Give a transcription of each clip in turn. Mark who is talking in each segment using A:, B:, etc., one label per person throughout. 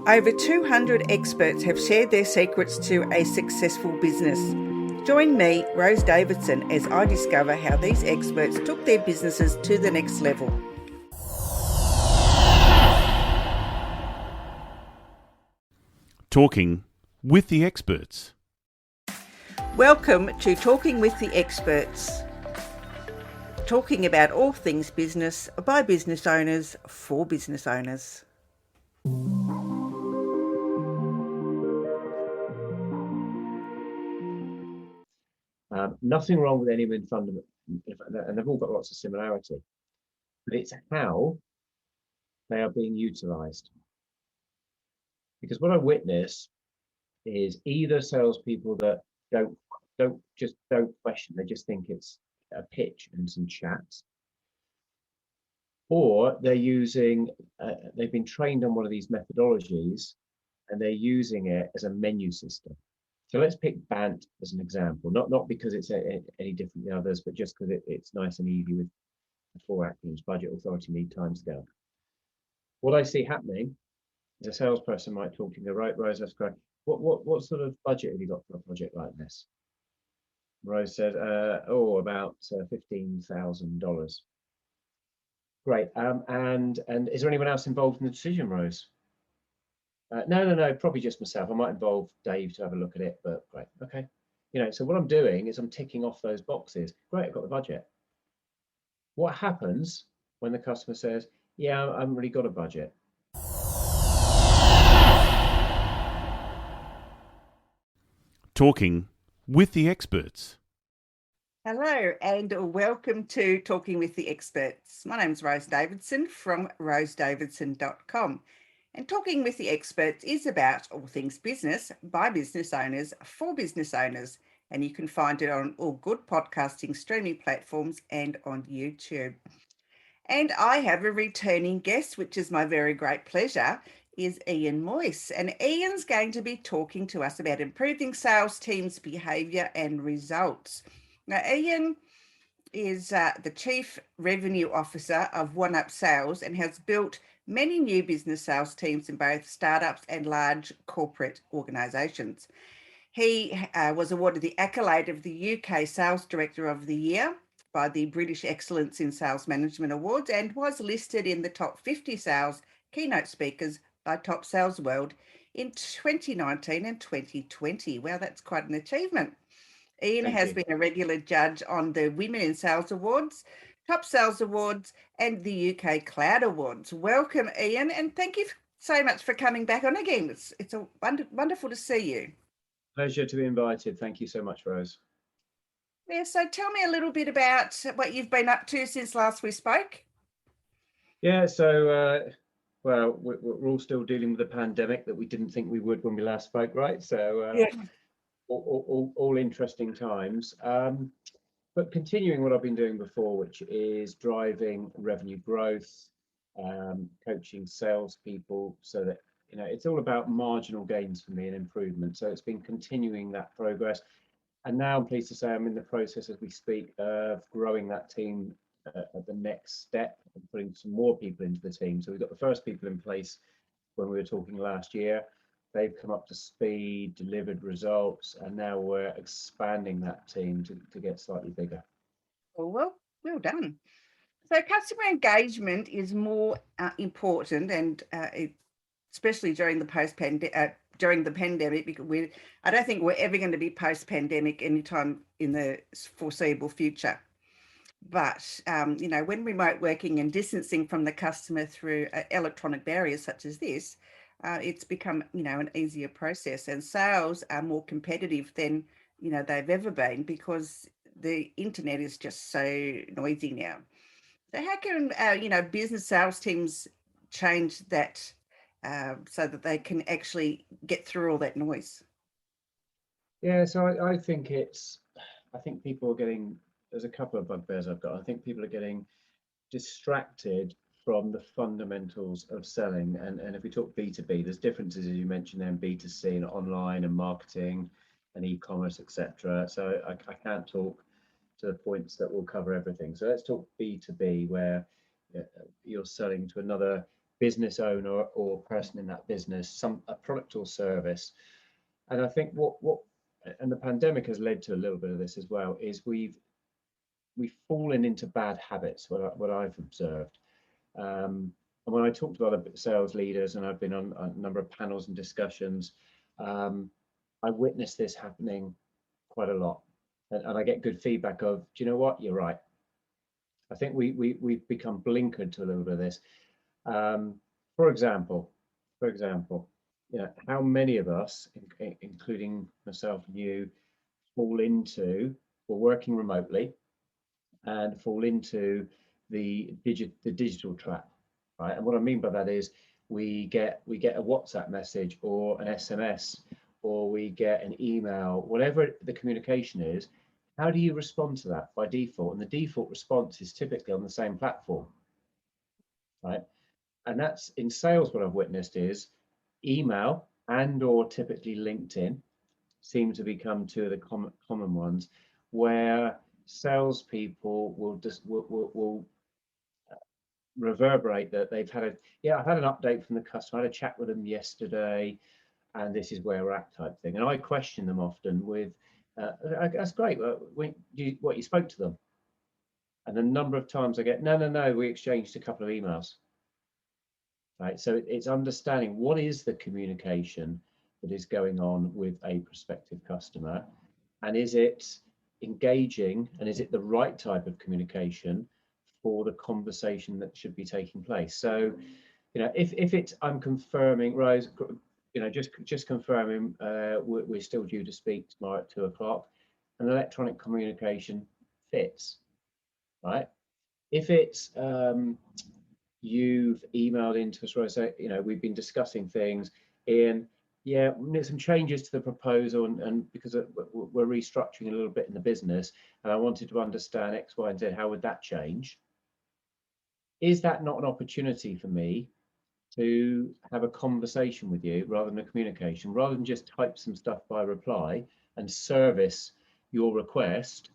A: Over 200 experts have shared their secrets to a successful business. Join me, Rose Davidson, as I discover how these experts took their businesses to the next level.
B: Talking with the experts.
A: Welcome to Talking with the Experts. Talking about all things business by business owners for business owners.
C: Nothing wrong with any fundamental, and they've all got lots of similarity, but it's how they are being utilised. Because what I witness is either salespeople that don't question, they just think it's a pitch and some chat, or they're using, they've been trained on one of these methodologies and they're using it as a menu system. So let's pick BANT as an example, not because it's any different than others, but just because it's nice and easy with the 4 acronyms: budget, authority, need, timescale. What I see happening is a salesperson might talk to me, right, Rose, that's great. What sort of budget have you got for a project like this? Rose said, about $15,000. Great. And is there anyone else involved in the decision, Rose? No, probably just myself. I might involve Dave to have a look at it, but great. Okay. So what I'm doing is I'm ticking off those boxes. Great, I've got the budget. What happens when the customer says, yeah, I haven't really got a budget?
B: Talking with the experts.
A: Hello and welcome to Talking with the Experts. My name is Rose Davidson from rosedavidson.com. And Talking with the Experts is about all things business by business owners for business owners. And you can find it on all good podcasting streaming platforms and on YouTube. And I have a returning guest, which is my very great pleasure, is Ian Moyse. And Ian's going to be talking to us about improving sales teams' behaviour and results. Now, Ian is the Chief Revenue Officer of One Up Sales and has built many new business sales teams in both startups and large corporate organisations. He was awarded the accolade of the UK Sales Director of the Year by the British Excellence in Sales Management Awards and was listed in the top 50 sales keynote speakers by Top Sales World in 2019 and 2020. Wow, that's quite an achievement. Ian has been a regular judge on the Women in Sales Awards, Top Sales Awards, and the UK Cloud Awards. Welcome, Ian, and thank you so much for coming back on again. It's a wonderful to see you.
C: Pleasure to be invited. Thank you so much, Rose.
A: Yeah, so tell me a little bit about what you've been up to since last we spoke.
C: Yeah, so well, we're all still dealing with the pandemic that we didn't think we would when we last spoke, right? So
A: yeah.
C: all interesting times. But continuing what I've been doing before, which is driving revenue growth, coaching salespeople, so that it's all about marginal gains for me and improvement. So it's been continuing that progress, and now I'm pleased to say I'm in the process as we speak of growing that team at the next step and putting some more people into the team. So we've got the first people in place when we were talking last year. They've come up to speed, delivered results, and now we're expanding that team to get slightly bigger.
A: Well done. So customer engagement is more important, and especially during the pandemic, because I don't think we're ever going to be post-pandemic anytime in the foreseeable future. But when remote working and distancing from the customer through electronic barriers such as this, it's become an easier process, and sales are more competitive than they've ever been because the internet is just so noisy now. So how can business sales teams change that so that they can actually get through all that noise?
C: Yeah, so I think people are getting, there's a couple of bugbears I've got. I think people are getting distracted from the fundamentals of selling. And if we talk B2B, there's differences, as you mentioned, there in B2C and online and marketing and e-commerce, etc. So I can't talk to the points that will cover everything. So let's talk B2B, where you're selling to another business owner or person in that business, a product or service. And I think what and the pandemic has led to a little bit of this as well, is we've fallen into bad habits, what I've observed. And when I talk to other sales leaders, and I've been on a number of panels and discussions, I witness this happening quite a lot. And I get good feedback of, do you know what, you're right. I think we've become blinkered to a little bit of this. For example, you know, how many of us, including myself and you, fall into, or working remotely, and fall into the digital trap, right? And what I mean by that is we get a WhatsApp message or an SMS, or we get an email, whatever the communication is. How do you respond to that by default? And the default response is typically on the same platform, right? And that's in sales. What I've witnessed is email and or typically LinkedIn seem to become two of the common ones, where salespeople will reverberate that they've had I've had an update from the customer, I had a chat with them yesterday, and this is where we're at, type thing. And I question them often with, that's great. You spoke to them? And the number of times I get, no, we exchanged a couple of emails. Right. So it's understanding what is the communication that is going on with a prospective customer, and is it engaging, and is it the right type of communication for the conversation that should be taking place. So, you know, if it's, I'm confirming, Rose, you know, just confirming, we're still due to speak tomorrow at 2 o'clock, and electronic communication fits, right? If it's you've emailed into us, Rose, you know, we've been discussing things, and yeah, there's some changes to the proposal, and because we're restructuring a little bit in the business, and I wanted to understand X, Y, and Z, how would that change? Is that not an opportunity for me to have a conversation with you rather than a communication, rather than just type some stuff by reply and service your request?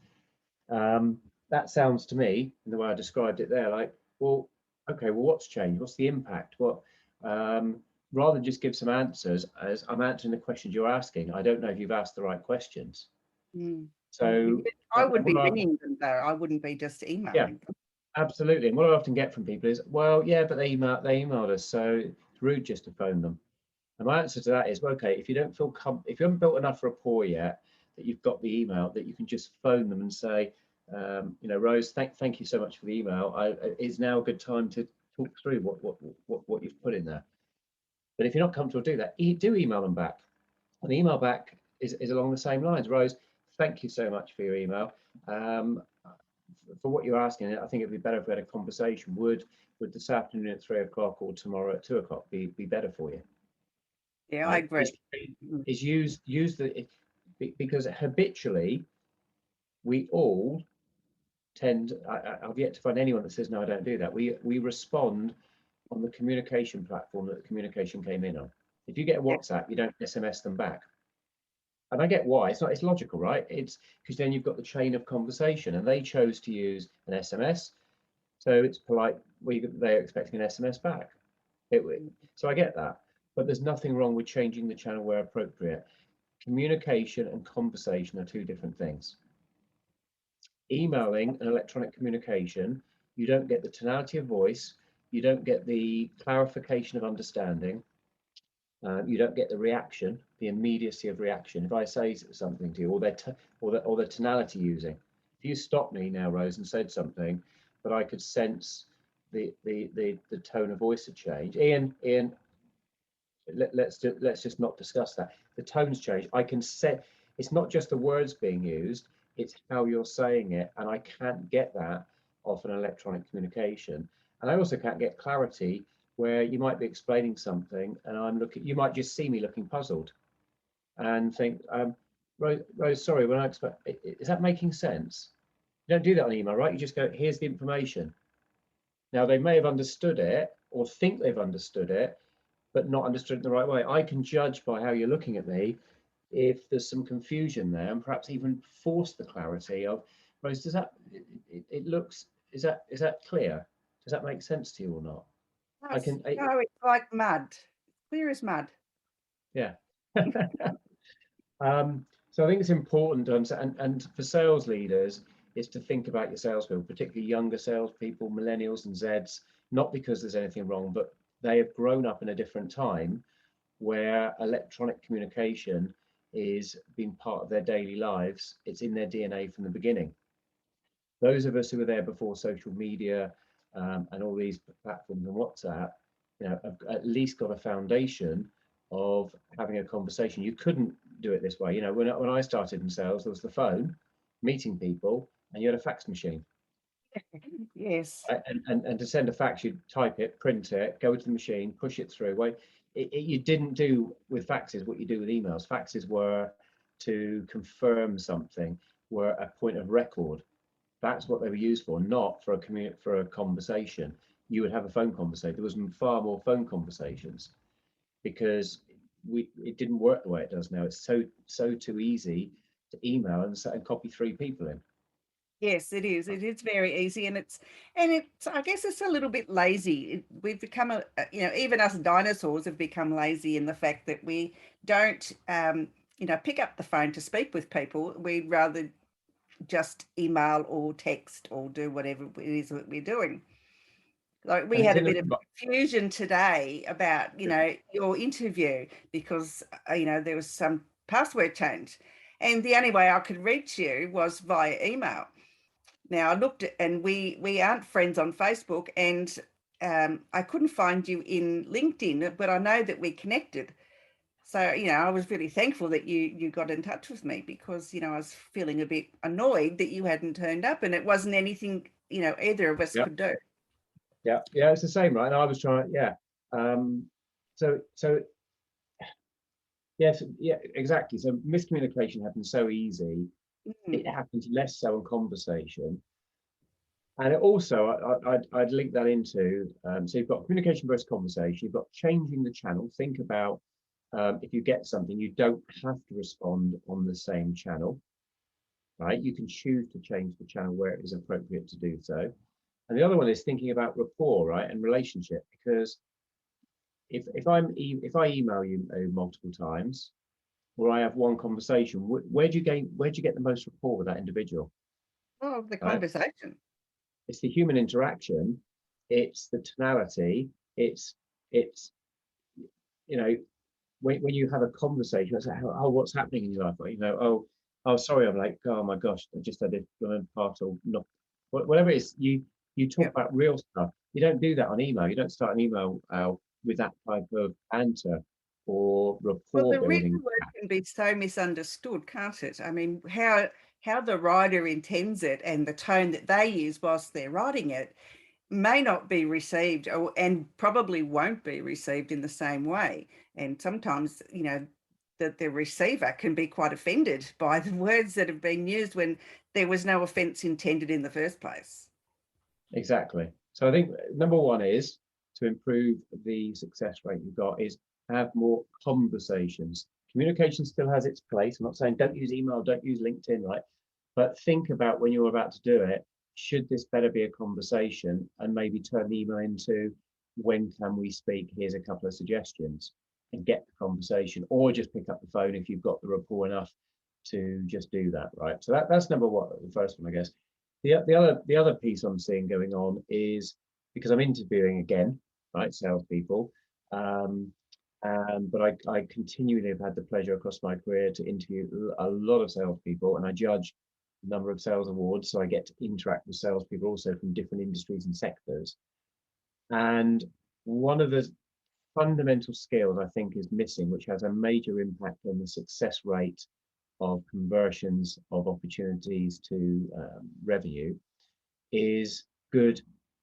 C: That sounds to me, in the way I described it there, like, well, okay, well, what's changed? What's the impact? What, rather than just give some answers, as I'm answering the questions you're asking, I don't know if you've asked the right questions.
A: Mm.
C: So
A: I would be ringing them though. I wouldn't be just emailing them.
C: Absolutely. And what I often get from people is, well, yeah, but they emailed us, so it's rude just to phone them. And my answer to that is, well, okay, if you don't feel if you haven't built enough rapport yet that you've got the email, that you can just phone them and say, you know, Rose, thank you so much for the email. Is now a good time to talk through what you've put in there. But if you're not comfortable do that, do email them back. And the email back is along the same lines. Rose, thank you so much for your email. For what you're asking, I think it'd be better if we had a conversation. Would this afternoon at 3 o'clock or tomorrow at 2 o'clock be better for you?
A: Yeah, I agree.
C: Is use the, because habitually we all tend, I've yet to find anyone that says no, I don't do that. We respond on the communication platform that the communication came in on. If you get a WhatsApp, you don't SMS them back. And I get why. It's logical, right? It's because then you've got the chain of conversation, and they chose to use an SMS, so it's polite. They're expecting an SMS back. So I get that, but there's nothing wrong with changing the channel where appropriate. Communication and conversation are two different things. Emailing and electronic communication, you don't get the tonality of voice, you don't get the clarification of understanding. You don't get the reaction, the immediacy of reaction. If I say something to you, or the tonality using. If you stopped me now, Rose, and said something, but I could sense the tone of voice had changed. Ian, let's just not discuss that. The tone's changed. I can say it's not just the words being used; it's how you're saying it, and I can't get that off an electronic communication. And I also can't get clarity where you might be explaining something and I'm looking, you might just see me looking puzzled and think, Rose, sorry, when I expect, is that making sense? You don't do that on email, right? You just go, here's the information. Now they may have understood it or think they've understood it, but not understood it the right way. I can judge by how you're looking at me if there's some confusion there, and perhaps even force the clarity of, Rose, does that, it looks, is that clear? Does that make sense to you or not?
A: No,
C: I can,
A: no, it's like mud, clear as mud.
C: yeah. So I think it's important to understand, and for sales leaders, is to think about your salespeople, particularly younger salespeople, millennials and Zeds, not because there's anything wrong, but they have grown up in a different time where electronic communication is being part of their daily lives. It's in their DNA from the beginning. Those of us who were there before social media and all these platforms and WhatsApp, have at least got a foundation of having a conversation. You couldn't do it this way. When I started in sales, there was the phone, meeting people, and you had a fax machine.
A: Yes.
C: Right? And to send a fax, you'd type it, print it, go to the machine, push it through. Well, you didn't do with faxes what you do with emails. Faxes were to confirm something, were a point of record. That's what they were used for, not for a conversation. You would have a phone conversation. There was far more phone conversations because it didn't work the way it does now. It's so too easy to email and copy 3 people in.
A: Yes, it is. It is very easy, and it's. I guess it's a little bit lazy. We've become even us dinosaurs have become lazy in the fact that we don't, pick up the phone to speak with people. We'd rather just email or text or do whatever it is that we're doing. Like we
C: And it's
A: had a
C: in
A: bit of confusion today about, your interview because, there was some password change, and the only way I could reach you was via email. Now I looked at, and we aren't friends on Facebook, and I couldn't find you in LinkedIn, but I know that we connected. So, I was really thankful that you got in touch with me because, I was feeling a bit annoyed that you hadn't turned up and it wasn't anything, either of us
C: yeah,
A: could do.
C: yeah, it's the same, right? And I was trying, yeah. Um, so yes, yeah, exactly. So miscommunication happens so easy. It
A: Mm,
C: happens less so in conversation. And it also, I'd link that into, so you've got communication versus conversation, you've got changing the channel. Think about if you get something, you don't have to respond on the same channel, right? You can choose to change the channel where it is appropriate to do so. And the other one is thinking about rapport, right, and relationship, because if I email you multiple times, or I have one conversation, where do you get the most rapport with that individual,
A: well, the
C: right?
A: conversation.
C: It's the human interaction, it's the tonality, it's you know when you have a conversation, it's like, oh, what's happening in your life? Oh, sorry, I'm late. Oh my gosh, I just had a parcel knock. Whatever it is, you talk
A: Yep.
C: about real stuff. You don't do that on email. You don't start an email with that type of banter or
A: Well,
C: rapport
A: the written
C: building.
A: word can be so misunderstood, can't it? I mean, how the writer intends it and the tone that they use whilst they're writing it may not be received and probably won't be received in the same way. And sometimes, that the receiver can be quite offended by the words that have been used when there was no offense intended in the first place.
C: Exactly. So I think number one is to improve the success rate you've got is have more conversations. Communication still has its place. I'm not saying don't use email, don't use LinkedIn, right? But think about when you're about to do it, should this better be a conversation and maybe turn the email into when can we speak? Here's a couple of suggestions and get the conversation, or just pick up the phone if you've got the rapport enough to just do that, right? So that's number one, the first one, I guess. The other piece I'm seeing going on is because I'm interviewing again, right, salespeople. Um, but I continually have had the pleasure across my career to interview a lot of salespeople, and I judge a number of sales awards, so I get to interact with salespeople also from different industries and sectors. And one of the fundamental skills I think is missing, which has a major impact on the success rate of conversions of opportunities to revenue, is good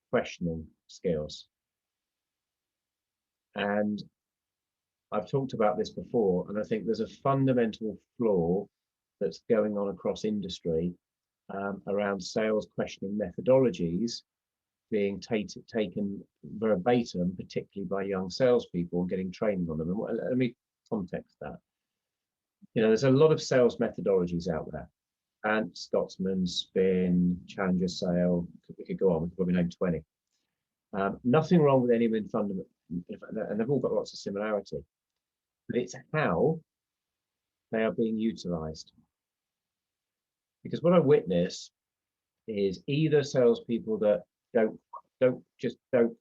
C: questioning skills. And I've talked about this before, and I think there's a fundamental flaw that's going on across industry around sales questioning methodologies being taken verbatim, particularly by young salespeople, and getting training on them. And let me context that. There's a lot of sales methodologies out there. And Scotsman, Spin, Challenger Sale, we could go on, we could probably name 20. Nothing wrong with any of them in fundamental, and they've all got lots of similarity, but it's how they are being utilized. Because what I witness is either salespeople that don't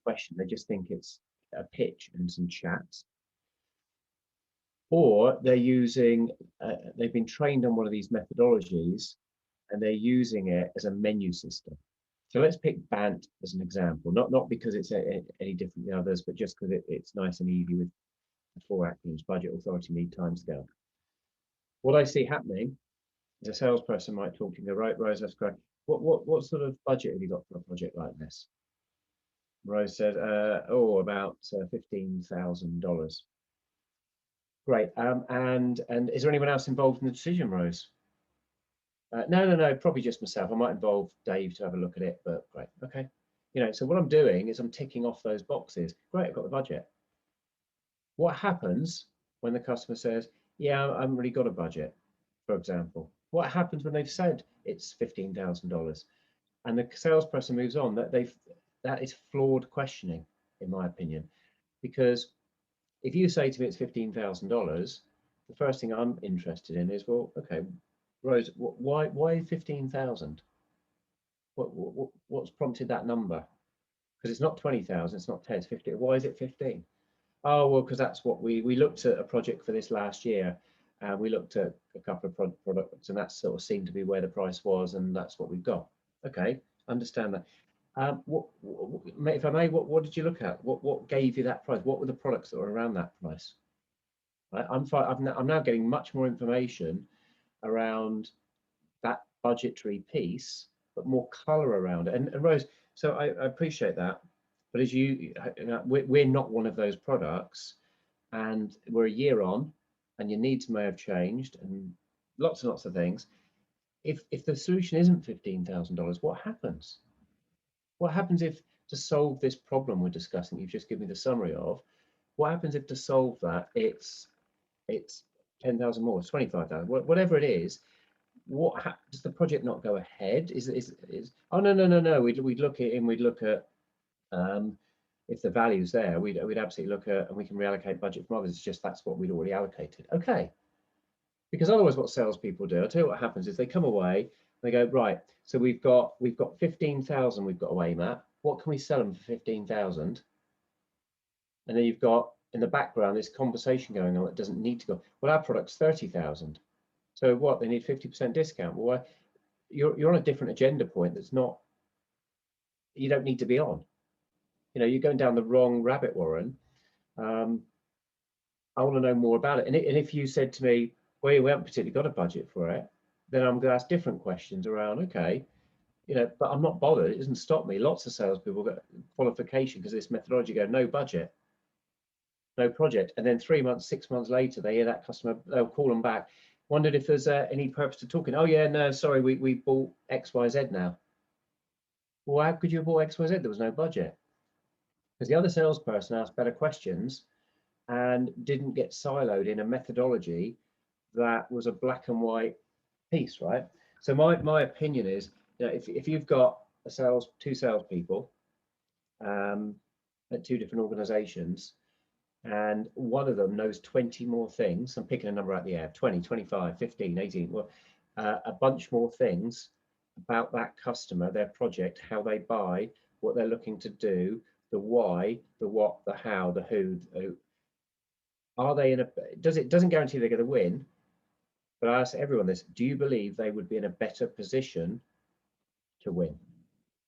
C: question, they just think it's a pitch and some chat, or they've been trained on one of these methodologies and they're using it as a menu system. So let's pick BANT as an example, not because it's any different than others, but just because it's nice and easy with the 4 acronyms: budget, authority, need, timescale. What I see happening is a salesperson might talk to you and go, right, Rose, that's great. What sort of budget have you got for a project like this? Rose said, about $15,000. Great. And is there anyone else involved in the decision, Rose? No, probably just myself. I might involve Dave to have a look at it, but great. Okay. So what I'm doing is I'm ticking off those boxes. Great, I've got the budget. What happens when the customer says, yeah, I haven't really got a budget, for example? What happens when they've said it's $15,000 and the salesperson moves on? That is flawed questioning, in my opinion, because if you say to me it's $15,000, the first thing I'm interested in is, well, okay, Rose, why 15,000? What's prompted that number? Because it's not 20,000, it's not 10, it's 15. Why is it 15? Oh, well, because that's what we looked at a project for this last year. We looked at a couple of products, and that sort of seemed to be where the price was, and that's what we've got. Okay, understand that. If I may, what did you look at? What gave you that price? What were the products that were around that price? Right, I'm now getting much more information around that budgetary piece, but more color around it. And Rose, so I appreciate that, but as we're not one of those products, and we're a year on, and your needs may have changed, and lots and lots of things. If the solution isn't $15,000, what happens? What happens if to solve this problem we're discussing, you've just given me the summary of, what happens if to solve that it's 10,000 more, 25,000, whatever it is? Does the project not go ahead? Oh, no. We'd look at it and we'd look at if the value's there, we'd absolutely look at, and we can reallocate budget from others. It's just that's what we'd already allocated. Okay. Because otherwise what salespeople do, I'll tell you what happens is they come away, they go, right, so we've got 15,000 we've got to aim at. What can we sell them for 15,000? And then you've got in the background this conversation going on that doesn't need to go. Well, our product's 30,000. So what? They need 50% discount. Well, you're on a different agenda point that's not, you don't need to be on. You're going down the wrong rabbit warren. I want to know more about it. And if you said to me, well, we haven't particularly got a budget for it, then I'm going to ask different questions around, okay, but I'm not bothered. It doesn't stop me. Lots of salespeople get qualification because of this methodology, go, no budget, no project. And then 3 months, 6 months later, they hear that customer, they'll call them back. Wondered if there's any purpose to talking. Oh, yeah, no, sorry, we bought XYZ now. Well, how could you have bought XYZ? There was no budget. Because the other salesperson asked better questions and didn't get siloed in a methodology that was a black and white piece, right? So my opinion is, if you've got two salespeople at two different organizations, and one of them knows 20 more things, I'm picking a number out of the air, 20, 25, 15, 18, well, a bunch more things about that customer, their project, how they buy, what they're looking to do, the why, the what, the how, the who. Are they it doesn't guarantee they're going to win, but I ask everyone this: do you believe they would be in a better position to win?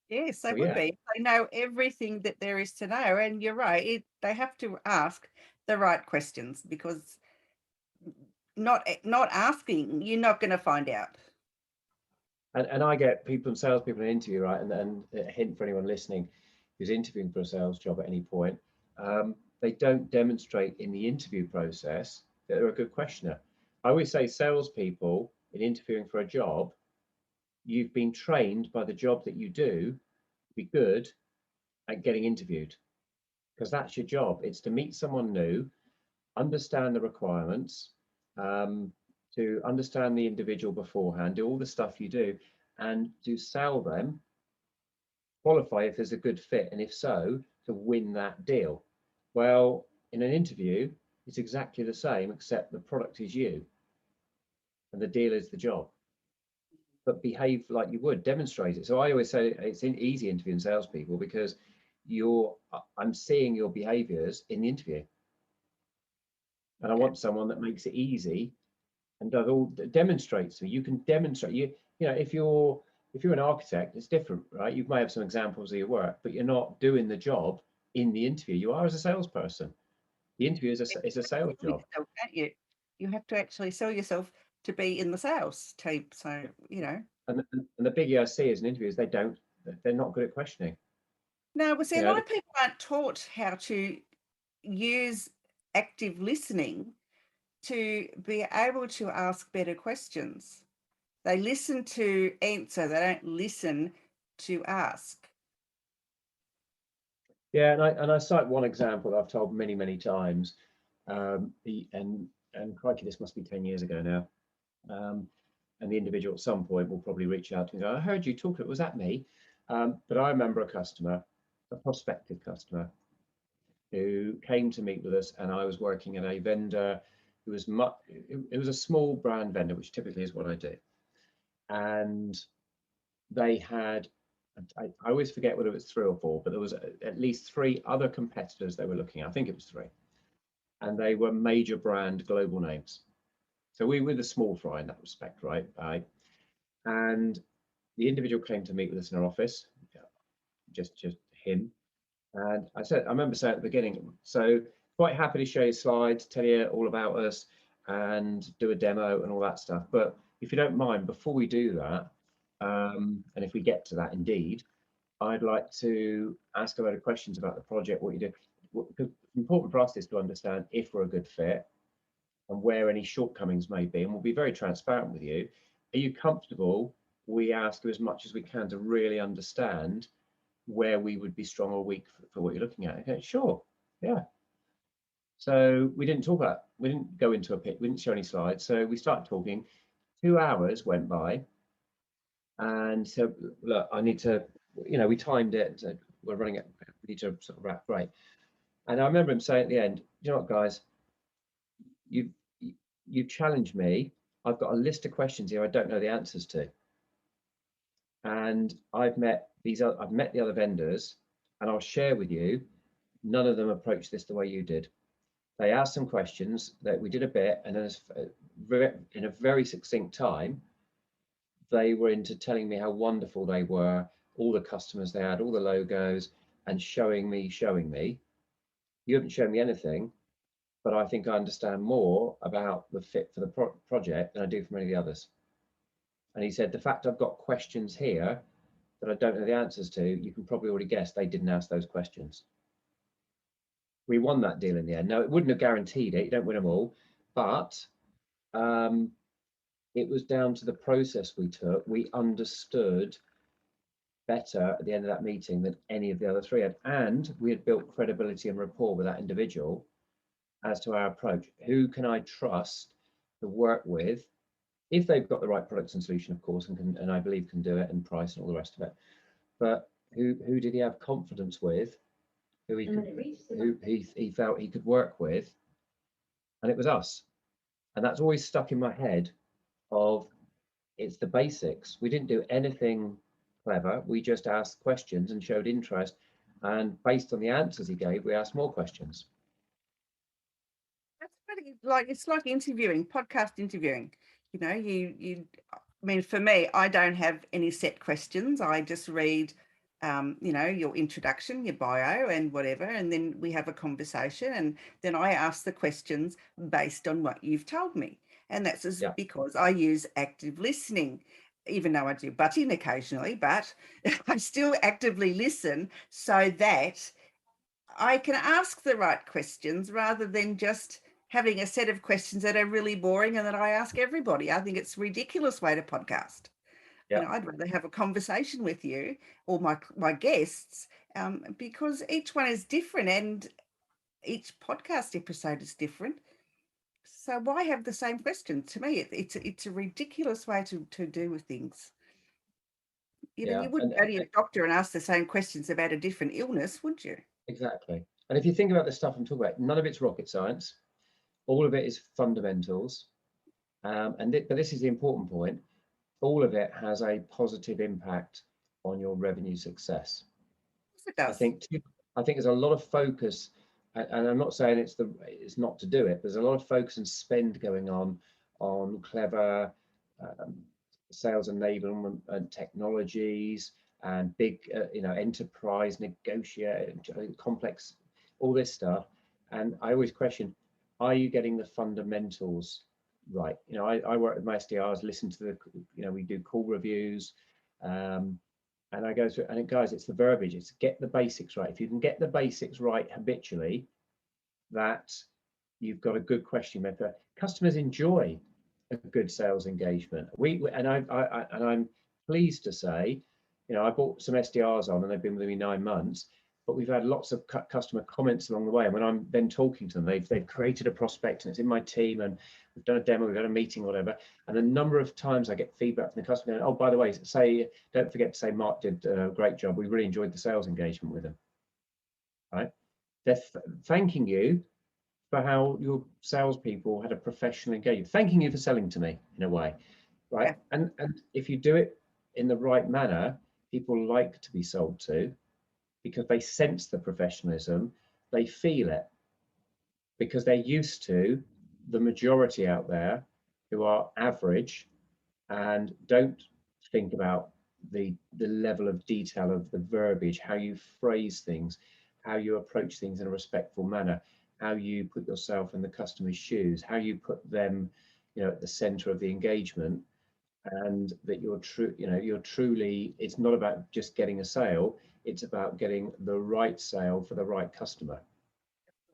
A: Yes, they would be. They know everything that there is to know. And you're right, they have to ask the right questions, because not asking, you're not going to find out.
C: And I get salespeople in an interview, right? And a hint for anyone listening who's interviewing for a sales job at any point, they don't demonstrate in the interview process that they're a good questioner. I always say salespeople in interviewing for a job, you've been trained by the job that you do to be good at getting interviewed, because that's your job. It's to meet someone new, understand the requirements, to understand the individual beforehand, do all the stuff you do, and to sell them qualify if there's a good fit, and if so, to win that deal. Well, in an interview, it's exactly the same, except the product is you and the deal is the job. But behave like you would, demonstrate it. So I always say it's easy interviewing salespeople because I'm seeing your behaviors in the interview, and I
A: Okay.
C: want someone that makes it easy and does all demonstrates. So you can demonstrate. You know, if you're an architect, it's different, right? You may have some examples of your work, but you're not doing the job in the interview. You are as a salesperson. The interview is a sales
A: Sell
C: job.
A: yourself, don't you? You have to actually sell yourself to be in the sales team. So,
C: And the biggie I see as an interview is they're not good at questioning.
A: no, we see
C: You
A: a
C: know,
A: lot of people aren't taught how to use active listening to be able to ask better questions. They listen to answer, they don't listen to ask.
C: yeah, and I cite one example that I've told many times. And crikey, this must be 10 years ago now. And the individual at some point will probably reach out to me and go, I heard you talk, was that me? But I remember a customer, a prospective customer, who came to meet with us, and I was working at a vendor who was it was a small brand vendor, which typically is what I do. And they had, I always forget whether it was 3 or 4, but there was at least 3 other competitors they were looking at. I think it was 3. And they were major brand global names. So we were the small fry in that respect, right? And the individual came to meet with us in our office, just him. And I remember saying at the beginning, so quite happy to show you slides, tell you all about us, and do a demo and all that stuff. But if you don't mind, before we do that, and if we get to that indeed, I'd like to ask a lot of questions about the project, what you do. Because important for us is to understand if we're a good fit and where any shortcomings may be. And we'll be very transparent with you. Are you comfortable? We ask you as much as we can to really understand where we would be strong or weak for what you're looking at. Okay, sure. Yeah. So we didn't go into a pit, we didn't show any slides. So we started talking. 2 hours went by. And so, look, I need to, we timed it. So we're running it. We need to sort of wrap, right. And I remember him saying at the end, you know what, guys, you you challenged me. I've got a list of questions here I don't know the answers to. And I've met the other vendors, and I'll share with you, none of them approached this the way you did. They asked some questions that we did a bit, and then in a very succinct time, they were into telling me how wonderful they were, all the customers they had, all the logos, and showing me. You haven't shown me anything, but I think I understand more about the fit for the project than I do from any of the others. And he said, the fact I've got questions here that I don't know the answers to, you can probably already guess they didn't ask those questions. We won that deal in the end. Now, it wouldn't have guaranteed it. You don't win them all, but it was down to the process we took. We understood better at the end of that meeting than any of the other 3 had. And we had built credibility and rapport with that individual as to our approach. Who can I trust to work with if they've got the right products and solution, of course, and I believe can do it, and price and all the rest of it. But who did he have confidence with? Who he felt he could work with, and it was us. And that's always stuck in my head. Of it's the basics. We didn't do anything clever. We just asked questions and showed interest, and based on the answers he gave, we asked more questions.
A: That's pretty it's like interviewing, podcast interviewing. I mean, for me, I don't have any set questions. I just read, your introduction, your bio, and whatever, and then we have a conversation, and then I ask the questions based on what you've told me, and that's
C: Yeah.
A: because I use active listening. Even though I do butt in occasionally, but I still actively listen so that I can ask the right questions rather than just having a set of questions that are really boring and that I ask everybody. I think it's a ridiculous way to podcast.
C: Yeah.
A: I'd rather have a conversation with you or my guests, because each one is different and each podcast episode is different. So why have the same question? To me, it's a ridiculous way to do with things. Then
C: Yeah,
A: you wouldn't go to your doctor and ask the same questions about a different illness, would you?
C: exactly. And if you think about the stuff I'm talking about, none of it's rocket science. All of it is fundamentals. But this is the important point. All of it has a positive impact on your revenue success.
A: Yes, it
C: I
A: does.
C: think I think there's a lot of focus, and I'm not saying it's not to do it. There's a lot of focus and spend going on clever um, sales enablement and technologies and big, enterprise negotiate complex, all this stuff. And I always question, are you getting the fundamentals right? I work with my SDRs, listen to we do call reviews. And I go through, and guys, it's the verbiage. It's get the basics right. If you can get the basics right habitually, that you've got a good question method. Customers enjoy a good sales engagement. I'm pleased to say, I bought some SDRs on, and they've been with me 9 months. But we've had lots of customer comments along the way. And when I'm then talking to them, they've created a prospect, and it's in my team, and we've done a demo, we've had a meeting, whatever. And the number of times I get feedback from the customer, going, oh, by the way, don't forget to say Mark did a great job. We really enjoyed the sales engagement with him. Right? They're thanking you for how your salespeople had a professional engagement, thanking you for selling to me in a way, right?
A: Yeah.
C: And if you do it in the right manner, people like to be sold to because they sense the professionalism, they feel it, because they're used to the majority out there who are average and don't think about the level of detail of the verbiage, how you phrase things, how you approach things in a respectful manner, how you put yourself in the customer's shoes, how you put them, at the center of the engagement, and that you're truly, it's not about just getting a sale, it's about getting the right sale for the right customer.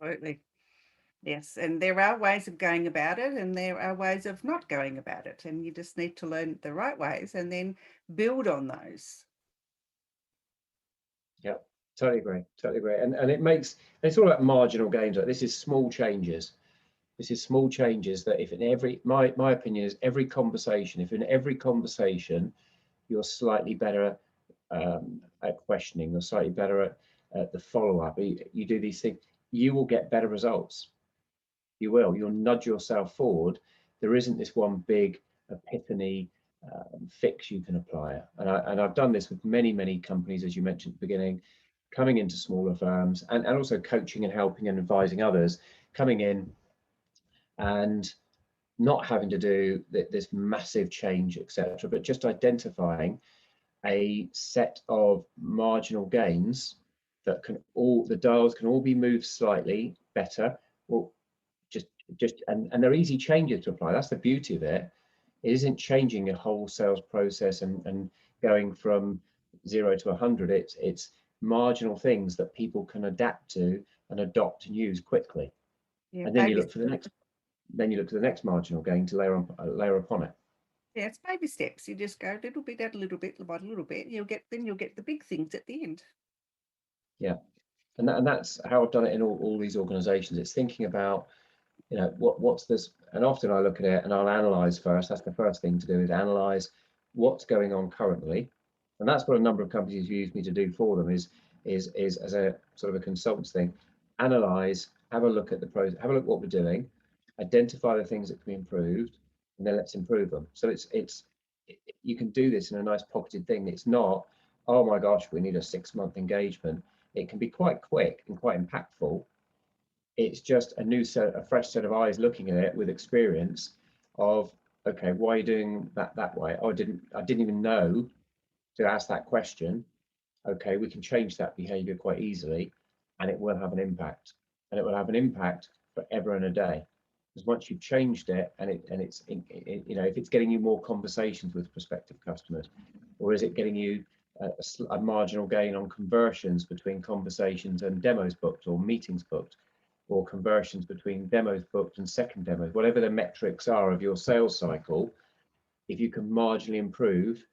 A: Absolutely. Yes. And there are ways of going about it, and there are ways of not going about it. And you just need to learn the right ways and then build on those.
C: Yeah, totally agree. Totally agree. And it's all about marginal gains. Like, this is small changes. This is small changes that if in every, my opinion is every conversation, if in every conversation you're slightly better at questioning, you're slightly better at the follow-up, you do these things, you will get better results. You'll nudge yourself forward. There isn't this one big epiphany fix you can apply. And I've done this with many companies, as you mentioned at the beginning, coming into smaller firms, and also coaching and helping and advising others, coming in and not having to do this massive change, etc., but just identifying a set of marginal gains that the dials can all be moved slightly better. Well, and they're easy changes to apply. That's the beauty of it. It isn't changing a whole sales process and going from 0 to 100. It's marginal things that people can adapt to and adopt and use quickly.
A: Yeah.
C: And then you look for the next marginal gain to layer upon it.
A: Yeah, it's baby steps. You just go a little bit at a little bit by a little bit. You'll get the big things at the end.
C: Yeah, and that's how I've done it in all these organizations. It's thinking about, what's this, and often I look at it and I'll analyze first. That's the first thing to do, is analyze what's going on currently. And that's what a number of companies use me to do for them, is as a sort of a consultants thing. Analyze, have a look at the pros, have a look at what we're doing, identify the things that can be improved, and then let's improve them. So you can do this in a nice pocketed thing. It's not, oh my gosh, we need a 6-month engagement. It can be quite quick and quite impactful. It's just a fresh set of eyes looking at it with experience of, okay, why are you doing that way? Oh, I didn't even know to ask that question. Okay, we can change that behavior quite easily, and it will have an impact. And it will have an impact forever and a day. Because once you've changed it, and it's if it's getting you more conversations with prospective customers, or is it getting you a marginal gain on conversions between conversations and demos booked, or meetings booked, or conversions between demos booked and second demos, whatever the metrics are of your sales cycle, if you can marginally improve,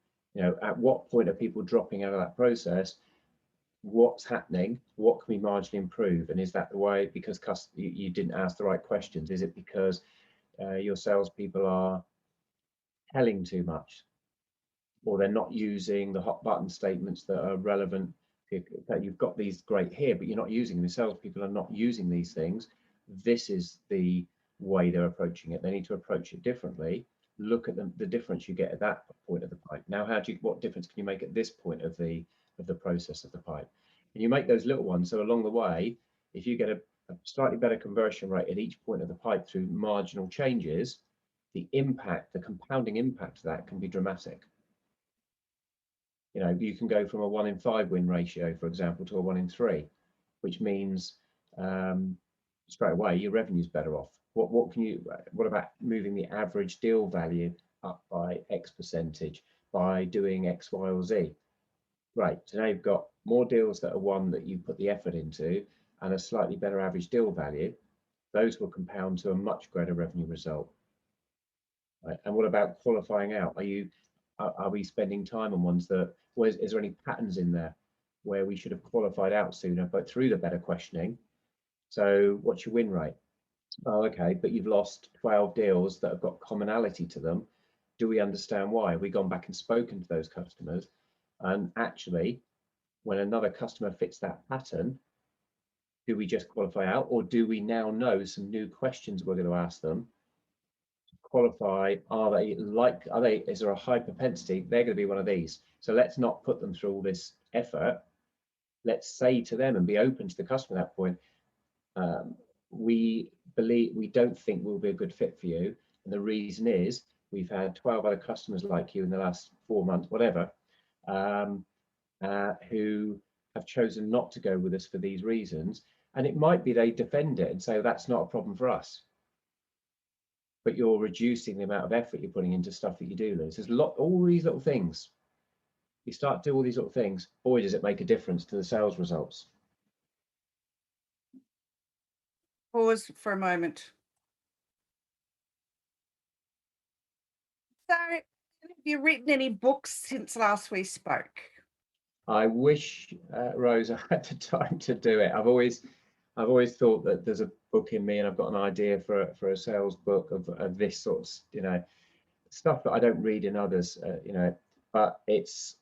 C: at what point are people dropping out of that process? What's happening? What can we marginally improve? And is that the way because you didn't ask the right questions? Is it because your salespeople are telling too much? or they're not using the hot button statements that are relevant. That you've got these great here, but you're not using them. The salespeople are not using these things. This is the way they're approaching it. They need to approach it differently. Look at the difference you get at that point of the pipe. Now, what difference can you make at this point of the process of the pipe? And you make those little ones. So along the way, if you get a slightly better conversion rate at each point of the pipe through marginal changes, the impact, the compounding impact of that can be dramatic. You can go from a 1 in 5 win ratio, for example, to a 1 in 3, which means straight away your revenue's better off. What about moving the average deal value up by X percentage by doing X, Y, or Z? Right. So now you've got more deals that are one that you put the effort into and a slightly better average deal value. Those will compound to a much greater revenue result. Right. And what about qualifying out? Are we spending time on ones that, is there any patterns in there where we should have qualified out sooner, but through the better questioning? So what's your win rate? Oh, okay, but you've lost 12 deals that have got commonality to them. Do we understand why? Have we gone back and spoken to those customers? And actually, when another customer fits that pattern, do we just qualify out, or do we now know some new questions we're going to ask them? Qualify, is there a high propensity they're going to be one of these? So let's not put them through all this effort. Let's say to them and be open to the customer at that point, we don't think we'll be a good fit for you, and the reason is we've had 12 other customers like you in the last 4 months, whatever, who have chosen not to go with us for these reasons. And it might be they defend it and say, well, that's not a problem for us, but you're reducing the amount of effort you're putting into stuff that you do lose. There's all these little things. You start to do all these little things, boy, does it make a difference to the sales results.
A: Pause for a moment. So, have you written any books since last we spoke?
C: I wish, Rose, I had the time to do it. I've always thought that there's a book in me, and I've got an idea for a sales book of this sort of, stuff that I don't read in others, but it's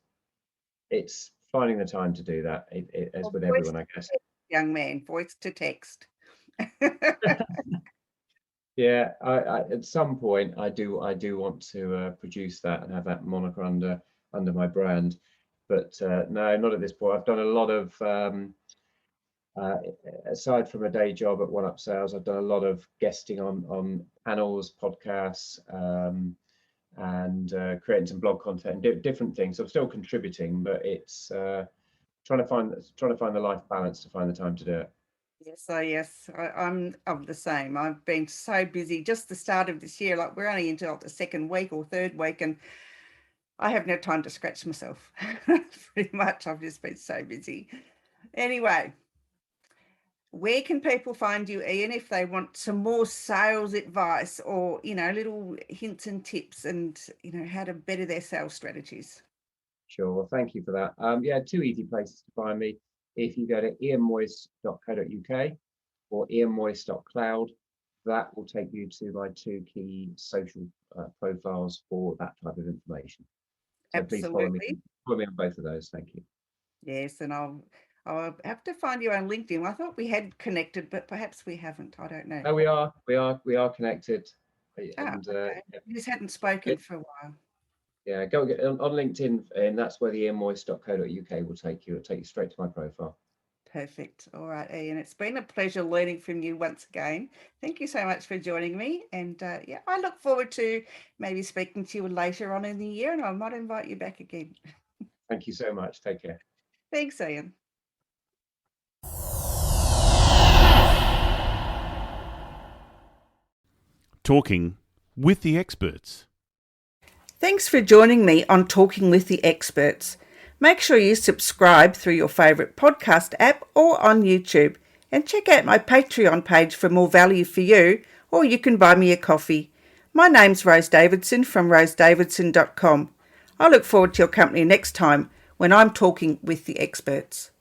C: finding the time to do that, as with everyone, I guess.
A: Young man, voice to text.
C: Yeah, I at some point I do want to produce that and have that moniker under my brand, but no, not at this point. I've done a lot of aside from a day job at One Up Sales, I've done a lot of guesting on panels, podcasts, and creating some blog content and different things. So I'm still contributing, but it's trying to find the life balance to find the time to do it.
A: Yes, I'm the same. I've been so busy. Just the start of this year, like we're only into like the second week or third week, and I have no time to scratch myself. Pretty much, I've just been so busy. Anyway, where can people find you, Ian, if they want some more sales advice or, little hints and tips and, how to better their sales strategies?
C: Sure. Well, thank you for that. Yeah, 2 easy places to find me. If you go to ianmoyse.co.uk or ianmoyse.cloud, that will take you to my 2 key social profiles for that type of information. So
A: Absolutely.
C: please follow me on both of those. Thank you.
A: Yes, and I'll have to find you on LinkedIn. I thought we had connected, but perhaps we haven't. I don't know.
C: No, we are connected. And
A: okay. We just hadn't spoken for a while.
C: Yeah, go get on LinkedIn, and that's where the ianmoyse.co.uk will take you. It'll take you straight to my profile.
A: Perfect. All right, Ian. It's been a pleasure learning from you once again. Thank you so much for joining me. And I look forward to maybe speaking to you later on in the year, and I might invite you back again.
C: Thank you so much. Take care.
A: Thanks, Ian.
B: Talking with the experts.
A: Thanks for joining me on Talking with the Experts. Make sure you subscribe through your favourite podcast app or on YouTube, and check out my Patreon page for more value for you, or you can buy me a coffee. My name's Rose Davidson from rosedavidson.com. I look forward to your company next time when I'm talking with the experts.